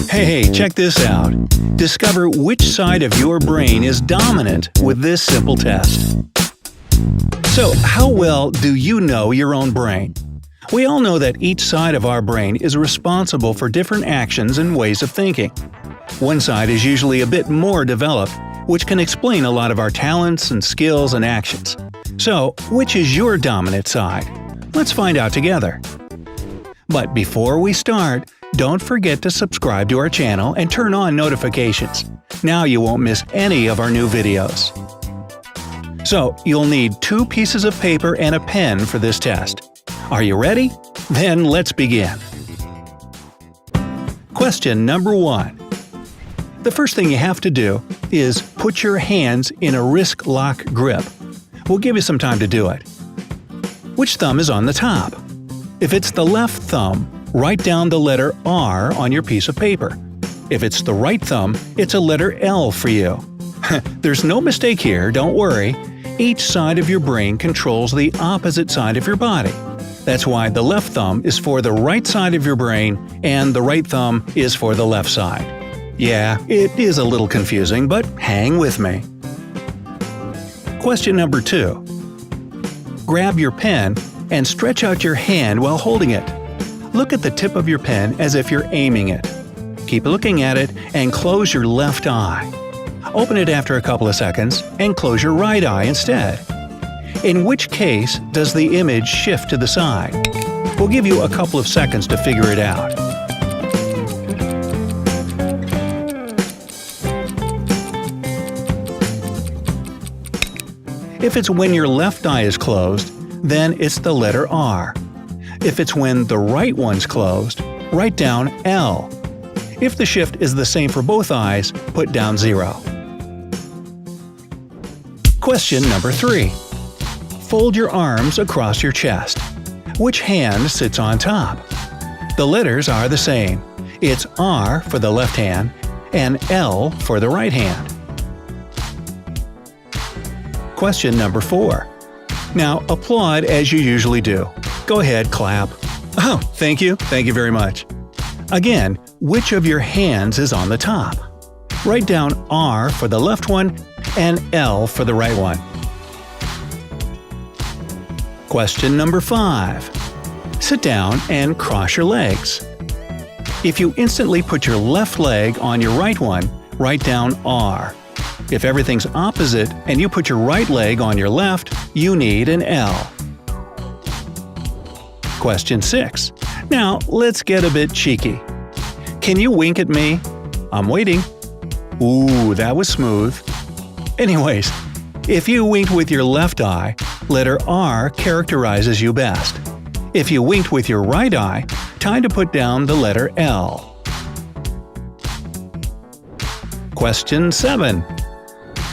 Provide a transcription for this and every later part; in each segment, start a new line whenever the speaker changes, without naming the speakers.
Hey, check this out. Discover which side of your brain is dominant with this simple test. So, how well do you know your own brain? We all know that each side of our brain is responsible for different actions and ways of thinking. One side is usually a bit more developed, which can explain a lot of our talents and skills and actions. So, which is your dominant side? Let's find out together. But before we start, don't forget to subscribe to our channel and turn on notifications. Now you won't miss any of our new videos. So, you'll need 2 pieces of paper and a pen for this test. Are you ready? Then let's begin. Question number 1. The first thing you have to do is put your hands in a wrist lock grip. We'll give you some time to do it. Which thumb is on the top? If it's the left thumb, write down the letter R on your piece of paper. If it's the right thumb, it's a letter L for you. There's no mistake here, don't worry. Each side of your brain controls the opposite side of your body. That's why the left thumb is for the right side of your brain and the right thumb is for the left side. Yeah, it is a little confusing, but hang with me. Question number 2. Grab your pen and stretch out your hand while holding it. Look at the tip of your pen as if you're aiming it. Keep looking at it and close your left eye. Open it after a couple of seconds and close your right eye instead. In which case does the image shift to the side? We'll give you a couple of seconds to figure it out. If it's when your left eye is closed, then it's the letter R. If it's when the right one's closed, write down L. If the shift is the same for both eyes, put down 0. Question number 3. Fold your arms across your chest. Which hand sits on top? The letters are the same. It's R for the left hand and L for the right hand. Question number 4. Now applaud as you usually do. Go ahead, clap. Oh, thank you very much. Again, which of your hands is on the top? Write down R for the left one and L for the right one. Question number 5. Sit down and cross your legs. If you instantly put your left leg on your right one, write down R. If everything's opposite and you put your right leg on your left, you need an L. Question 6. Now let's get a bit cheeky. Can you wink at me? I'm waiting. Ooh, that was smooth. Anyways, if you winked with your left eye, letter R characterizes you best. If you winked with your right eye, time to put down the letter L. Question 7.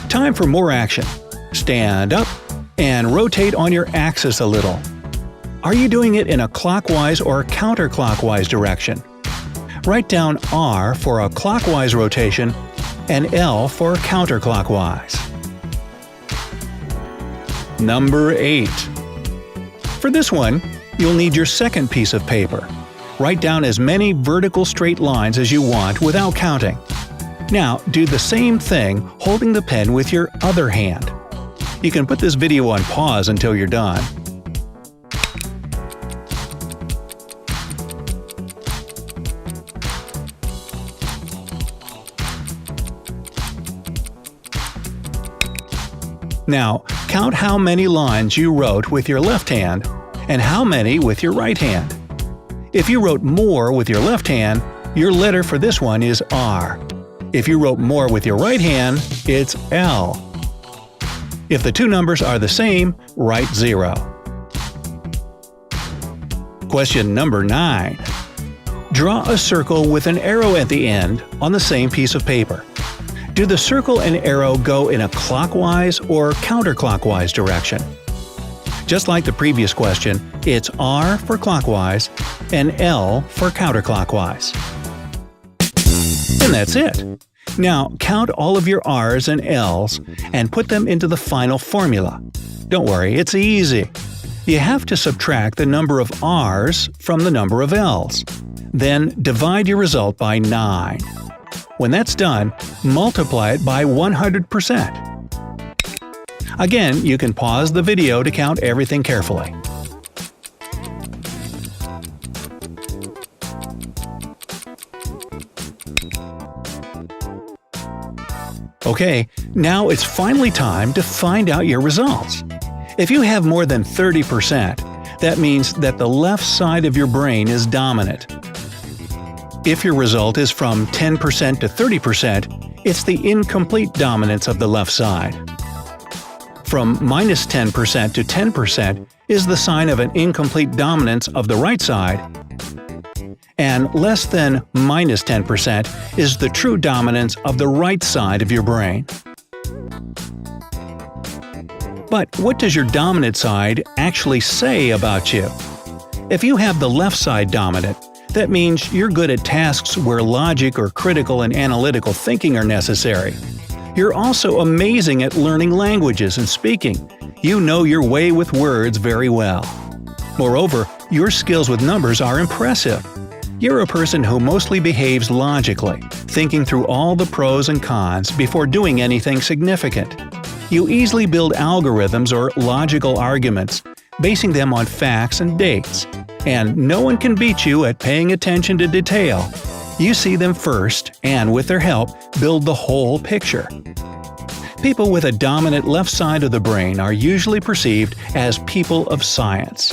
Time for more action. Stand up and rotate on your axis a little. Are you doing it in a clockwise or counterclockwise direction? Write down R for a clockwise rotation and L for counterclockwise. Number 8. For this one, you'll need your second piece of paper. Write down as many vertical straight lines as you want without counting. Now, do the same thing holding the pen with your other hand. You can put this video on pause until you're done. Now, count how many lines you wrote with your left hand and how many with your right hand. If you wrote more with your left hand, your letter for this one is R. If you wrote more with your right hand, it's L. If the two numbers are the same, write 0. Question number 9. Draw a circle with an arrow at the end on the same piece of paper. Do the circle and arrow go in a clockwise or counterclockwise direction? Just like the previous question, it's R for clockwise and L for counterclockwise. And that's it! Now count all of your R's and L's and put them into the final formula. Don't worry, it's easy. You have to subtract the number of R's from the number of L's. Then divide your result by 9. When that's done, multiply it by 100%. Again, you can pause the video to count everything carefully. Okay, now it's finally time to find out your results. If you have more than 30%, that means that the left side of your brain is dominant. If your result is from 10% to 30%, it's the incomplete dominance of the left side. From minus 10% to 10% is the sign of an incomplete dominance of the right side, and less than minus 10% is the true dominance of the right side of your brain. But what does your dominant side actually say about you? If you have the left side dominant, that means you're good at tasks where logic or critical and analytical thinking are necessary. You're also amazing at learning languages and speaking. You know your way with words very well. Moreover, your skills with numbers are impressive. You're a person who mostly behaves logically, thinking through all the pros and cons before doing anything significant. You easily build algorithms or logical arguments, basing them on facts and dates. And no one can beat you at paying attention to detail. You see them first, and with their help, build the whole picture. People with a dominant left side of the brain are usually perceived as people of science.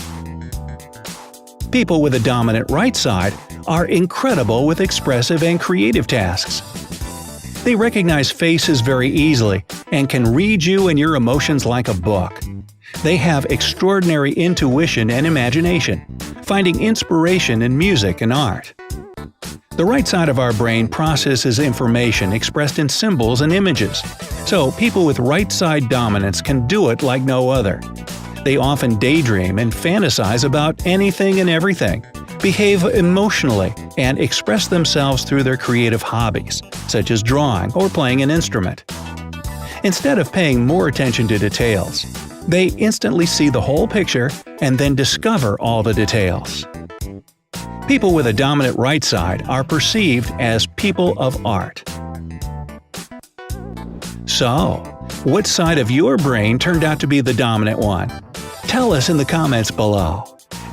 People with a dominant right side are incredible with expressive and creative tasks. They recognize faces very easily and can read you and your emotions like a book. They have extraordinary intuition and imagination, finding inspiration in music and art. The right side of our brain processes information expressed in symbols and images, so people with right side dominance can do it like no other. They often daydream and fantasize about anything and everything, behave emotionally, and express themselves through their creative hobbies, such as drawing or playing an instrument. Instead of paying more attention to details, they instantly see the whole picture and then discover all the details. People with a dominant right side are perceived as people of art. So, what side of your brain turned out to be the dominant one? Tell us in the comments below.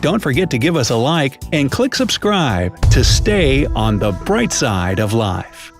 Don't forget to give us a like and click subscribe to stay on the bright side of life.